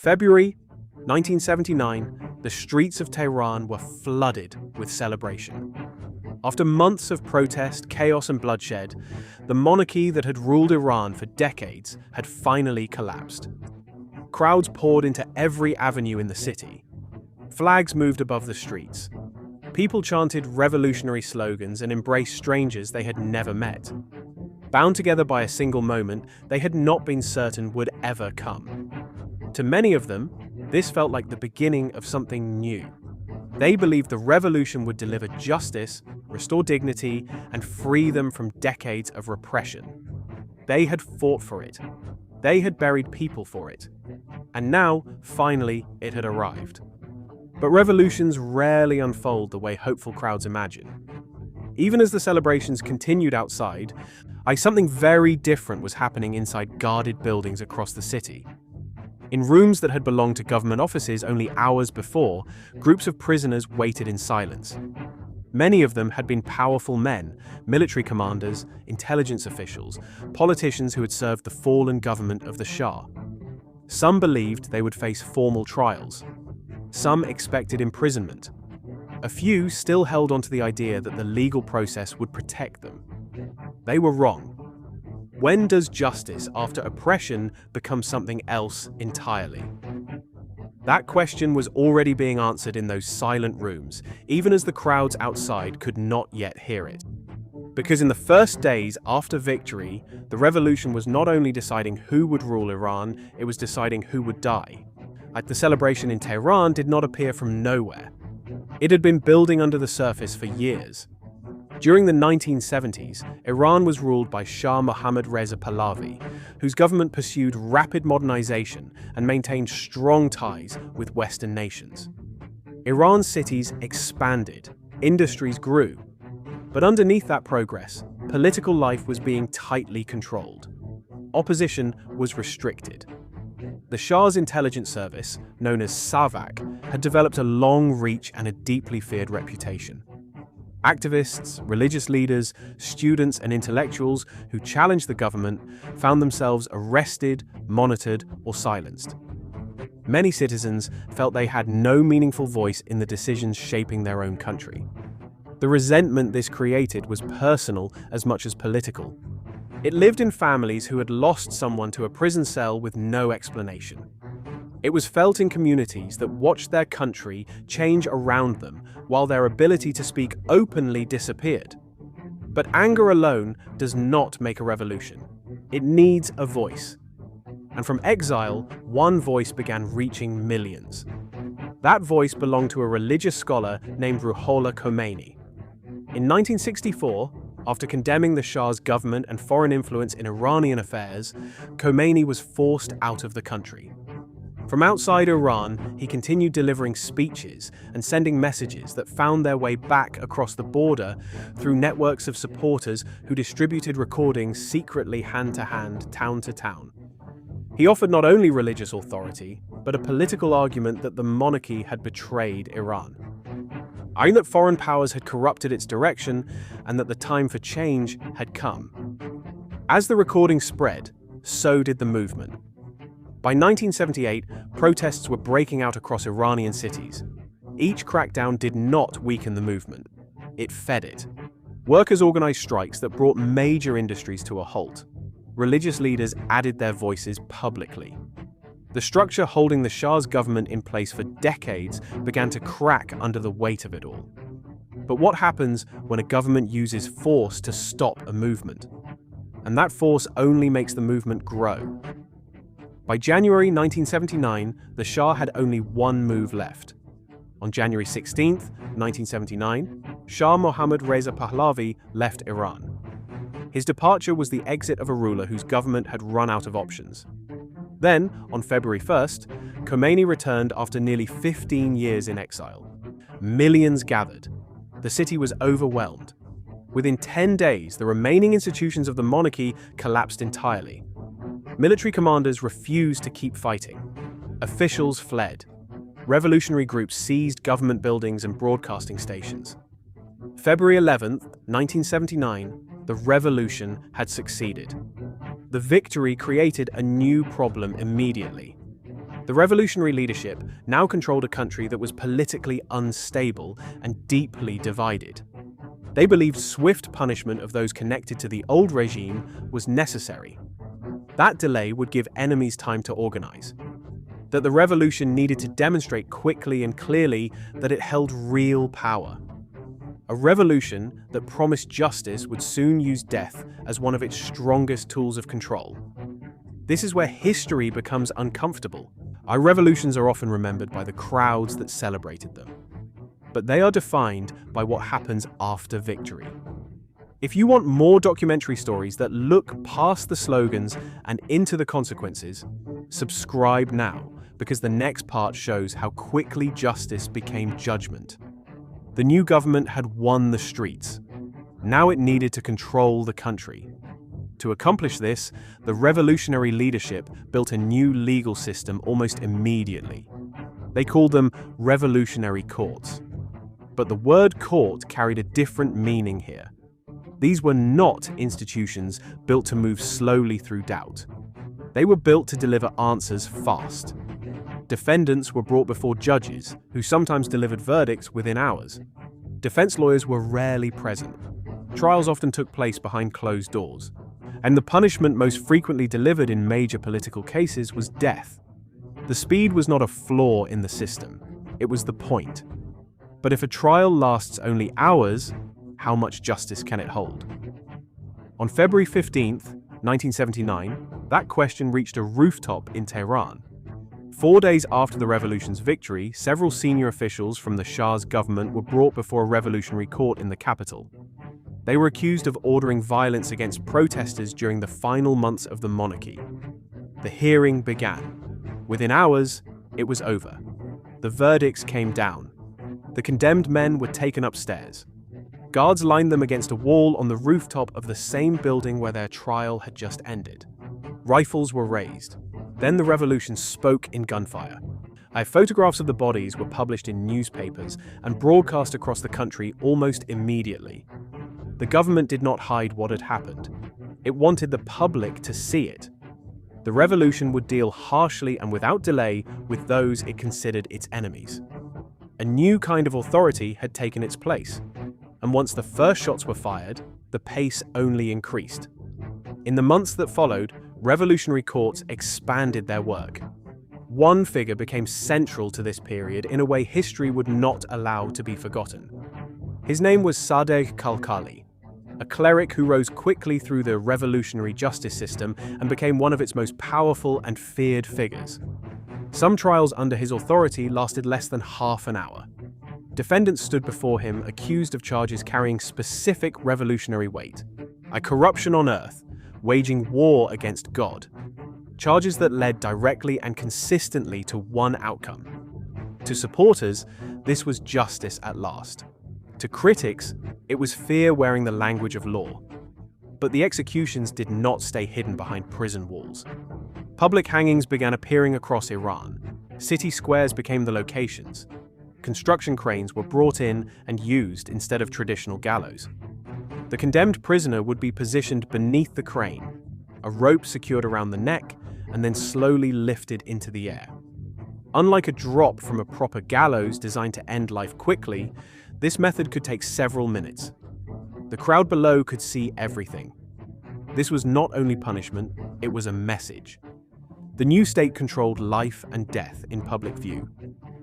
February 1979, the streets of Tehran were flooded with celebration. After months of protest, chaos and bloodshed, the monarchy that had ruled Iran for decades had finally collapsed. Crowds poured into every avenue in the city. Flags moved above the streets. People chanted revolutionary slogans and embraced strangers they had never met. Bound together by a single moment they had not been certain would ever come. To many of them, this felt like the beginning of something new. They believed the revolution would deliver justice, restore dignity, and free them from decades of repression. They had fought for it. They had buried people for it. And now, finally, it had arrived. But revolutions rarely unfold the way hopeful crowds imagine. Even as the celebrations continued outside, something very different was happening inside guarded buildings across the city. In rooms that had belonged to government offices only hours before, groups of prisoners waited in silence. Many of them had been powerful men, military commanders, intelligence officials, politicians who had served the fallen government of the Shah. Some believed they would face formal trials. Some expected imprisonment. A few still held on to the idea that the legal process would protect them. They were wrong. When does justice after oppression become something else entirely? That question was already being answered in those silent rooms, even as the crowds outside could not yet hear it. Because in the first days after victory, the revolution was not only deciding who would rule Iran, it was deciding who would die. The celebration in Tehran did not appear from nowhere. It had been building under the surface for years. During the 1970s, Iran was ruled by Shah Mohammad Reza Pahlavi, whose government pursued rapid modernization and maintained strong ties with Western nations. Iran's cities expanded, industries grew. But underneath that progress, political life was being tightly controlled. Opposition was restricted. The Shah's intelligence service, known as Savak, had developed a long reach and a deeply feared reputation. Activists, religious leaders, students, and intellectuals who challenged the government found themselves arrested, monitored, or silenced. Many citizens felt they had no meaningful voice in the decisions shaping their own country. The resentment this created was personal as much as political. It lived in families who had lost someone to a prison cell with no explanation. It was felt in communities that watched their country change around them while their ability to speak openly disappeared. But anger alone does not make a revolution. It needs a voice. And from exile, one voice began reaching millions. That voice belonged to a religious scholar named Ruhollah Khomeini. In 1964, after condemning the Shah's government and foreign influence in Iranian affairs, Khomeini was forced out of the country. From outside Iran, he continued delivering speeches and sending messages that found their way back across the border through networks of supporters who distributed recordings secretly hand-to-hand, town-to-town. He offered not only religious authority, but a political argument that the monarchy had betrayed Iran. Arguing that foreign powers had corrupted its direction and that the time for change had come. As the recording spread, so did the movement. By 1978, protests were breaking out across Iranian cities. Each crackdown did not weaken the movement. It fed it. Workers organized strikes that brought major industries to a halt. Religious leaders added their voices publicly. The structure holding the Shah's government in place for decades began to crack under the weight of it all. But what happens when a government uses force to stop a movement? And that force only makes the movement grow. By January 1979, the Shah had only one move left. On January 16, 1979, Shah Mohammad Reza Pahlavi left Iran. His departure was the exit of a ruler whose government had run out of options. Then, on February 1st, Khomeini returned after nearly 15 years in exile. Millions gathered. The city was overwhelmed. Within 10 days, the remaining institutions of the monarchy collapsed entirely. Military commanders refused to keep fighting. Officials fled. Revolutionary groups seized government buildings and broadcasting stations. February 11, 1979, the revolution had succeeded. The victory created a new problem immediately. The revolutionary leadership now controlled a country that was politically unstable and deeply divided. They believed swift punishment of those connected to the old regime was necessary. That delay would give enemies time to organize. That the revolution needed to demonstrate quickly and clearly that it held real power. A revolution that promised justice would soon use death as one of its strongest tools of control. This is where history becomes uncomfortable. Our revolutions are often remembered by the crowds that celebrated them. But they are defined by what happens after victory. If you want more documentary stories that look past the slogans and into the consequences, subscribe now, because the next part shows how quickly justice became judgment. The new government had won the streets. Now it needed to control the country. To accomplish this, the revolutionary leadership built a new legal system almost immediately. They called them revolutionary courts. But the word court carried a different meaning here. These were not institutions built to move slowly through doubt. They were built to deliver answers fast. Defendants were brought before judges, who sometimes delivered verdicts within hours. Defense lawyers were rarely present. Trials often took place behind closed doors. And the punishment most frequently delivered in major political cases was death. The speed was not a flaw in the system, it was the point. But if a trial lasts only hours, how much justice can it hold? On February 15, 1979, that question reached a rooftop in Tehran. 4 days after the revolution's victory, several senior officials from the Shah's government were brought before a revolutionary court in the capital. They were accused of ordering violence against protesters during the final months of the monarchy. The hearing began. Within hours, it was over. The verdicts came down. The condemned men were taken upstairs. Guards lined them against a wall on the rooftop of the same building where their trial had just ended. Rifles were raised. Then the revolution spoke in gunfire. Photographs of the bodies were published in newspapers and broadcast across the country almost immediately. The government did not hide what had happened. It wanted the public to see it. The revolution would deal harshly and without delay with those it considered its enemies. A new kind of authority had taken its place, and once the first shots were fired, the pace only increased. In the months that followed, revolutionary courts expanded their work. One figure became central to this period in a way history would not allow to be forgotten. His name was Sadegh Khalkhali, a cleric who rose quickly through the revolutionary justice system and became one of its most powerful and feared figures. Some trials under his authority lasted less than half an hour. Defendants stood before him accused of charges carrying specific revolutionary weight. Corruption on earth, waging war against God. Charges that led directly and consistently to one outcome. To supporters, this was justice at last. To critics, it was fear wearing the language of law. But the executions did not stay hidden behind prison walls. Public hangings began appearing across Iran. City squares became the locations. Construction cranes were brought in and used instead of traditional gallows. The condemned prisoner would be positioned beneath the crane, a rope secured around the neck, and then slowly lifted into the air. Unlike a drop from a proper gallows designed to end life quickly, this method could take several minutes. The crowd below could see everything. This was not only punishment, it was a message. The new state controlled life and death in public view.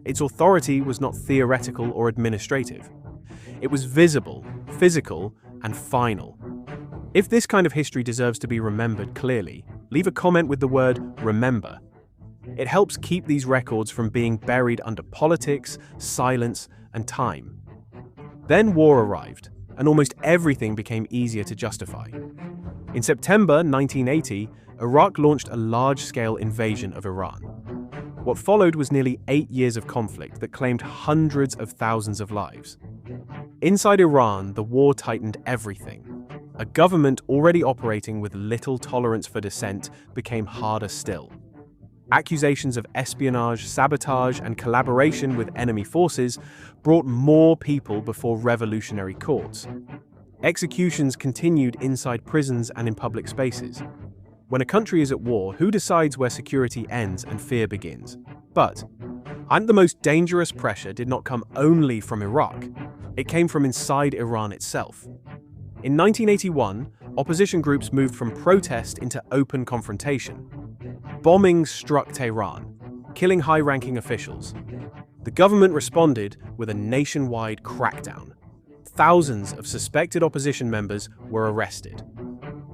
Its authority was not theoretical or administrative. It was visible, physical, and final. If this kind of history deserves to be remembered clearly, leave a comment with the word "remember." It helps keep these records from being buried under politics, silence, and time. Then war arrived, and almost everything became easier to justify. In September 1980, Iraq launched a large-scale invasion of Iran. What followed was nearly 8 years of conflict that claimed hundreds of thousands of lives. Inside Iran, the war tightened everything. A government already operating with little tolerance for dissent became harder still. Accusations of espionage, sabotage, and collaboration with enemy forces brought more people before revolutionary courts. Executions continued inside prisons and in public spaces. When a country is at war, who decides where security ends and fear begins? But the most dangerous pressure did not come only from Iraq. It came from inside Iran itself. In 1981, opposition groups moved from protest into open confrontation. Bombings struck Tehran, killing high-ranking officials. The government responded with a nationwide crackdown. Thousands of suspected opposition members were arrested.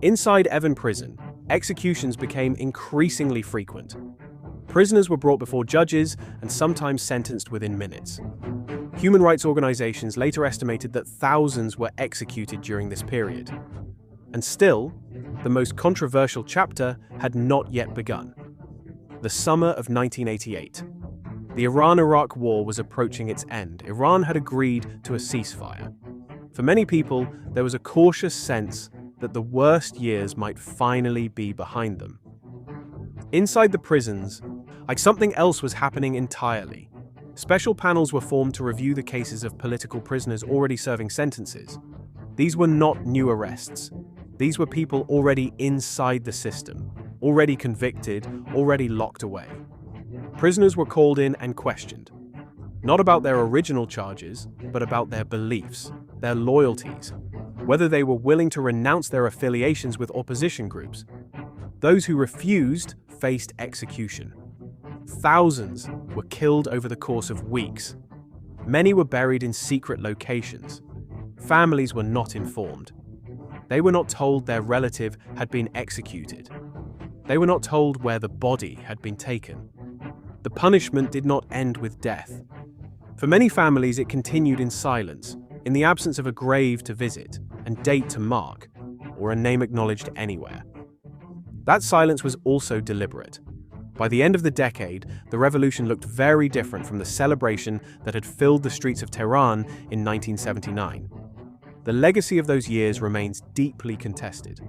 Inside Evin prison, executions became increasingly frequent. Prisoners were brought before judges and sometimes sentenced within minutes. Human rights organizations later estimated that thousands were executed during this period. And still, the most controversial chapter had not yet begun. The summer of 1988. The Iran-Iraq war was approaching its end. Iran had agreed to a ceasefire. For many people, there was a cautious sense that the worst years might finally be behind them. Inside the prisons, something else was happening entirely. Special panels were formed to review the cases of political prisoners already serving sentences. These were not new arrests. These were people already inside the system, already convicted, already locked away. Prisoners were called in and questioned, not about their original charges, but about their beliefs, their loyalties, whether they were willing to renounce their affiliations with opposition groups. Those who refused faced execution. Thousands were killed over the course of weeks. Many were buried in secret locations. Families were not informed. They were not told their relative had been executed. They were not told where the body had been taken. The punishment did not end with death. For many families, it continued in silence, in the absence of a grave to visit and date to mark, or a name acknowledged anywhere. That silence was also deliberate. By the end of the decade, the revolution looked very different from the celebration that had filled the streets of Tehran in 1979. The legacy of those years remains deeply contested.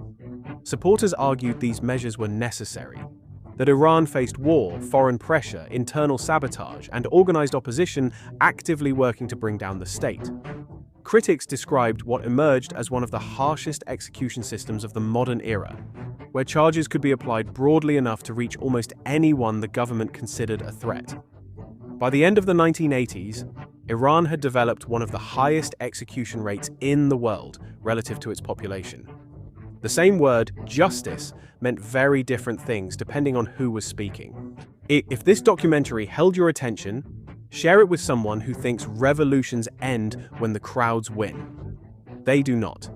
Supporters argued these measures were necessary, that Iran faced war, foreign pressure, internal sabotage, and organized opposition actively working to bring down the state. Critics described what emerged as one of the harshest execution systems of the modern era, where charges could be applied broadly enough to reach almost anyone the government considered a threat. By the end of the 1980s, Iran had developed one of the highest execution rates in the world relative to its population. The same word, justice, meant very different things depending on who was speaking. If this documentary held your attention, share it with someone who thinks revolutions end when the crowds win. They do not.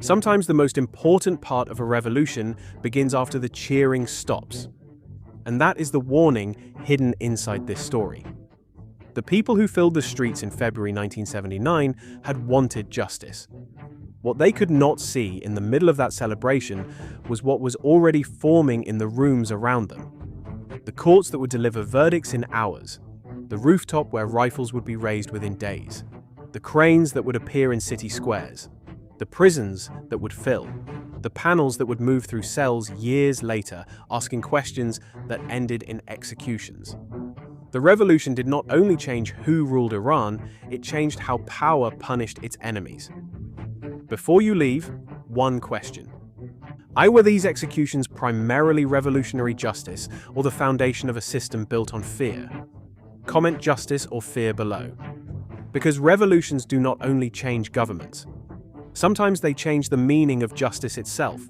Sometimes the most important part of a revolution begins after the cheering stops. And that is the warning hidden inside this story. The people who filled the streets in February 1979 had wanted justice. What they could not see in the middle of that celebration was what was already forming in the rooms around them. The courts that would deliver verdicts in hours, the rooftop where rifles would be raised within days, the cranes that would appear in city squares, the prisons that would fill, the panels that would move through cells years later, asking questions that ended in executions. The revolution did not only change who ruled Iran, it changed how power punished its enemies. Before you leave, one question. Were these executions primarily revolutionary justice or the foundation of a system built on fear? Comment justice or fear below. Because revolutions do not only change governments. Sometimes they change the meaning of justice itself.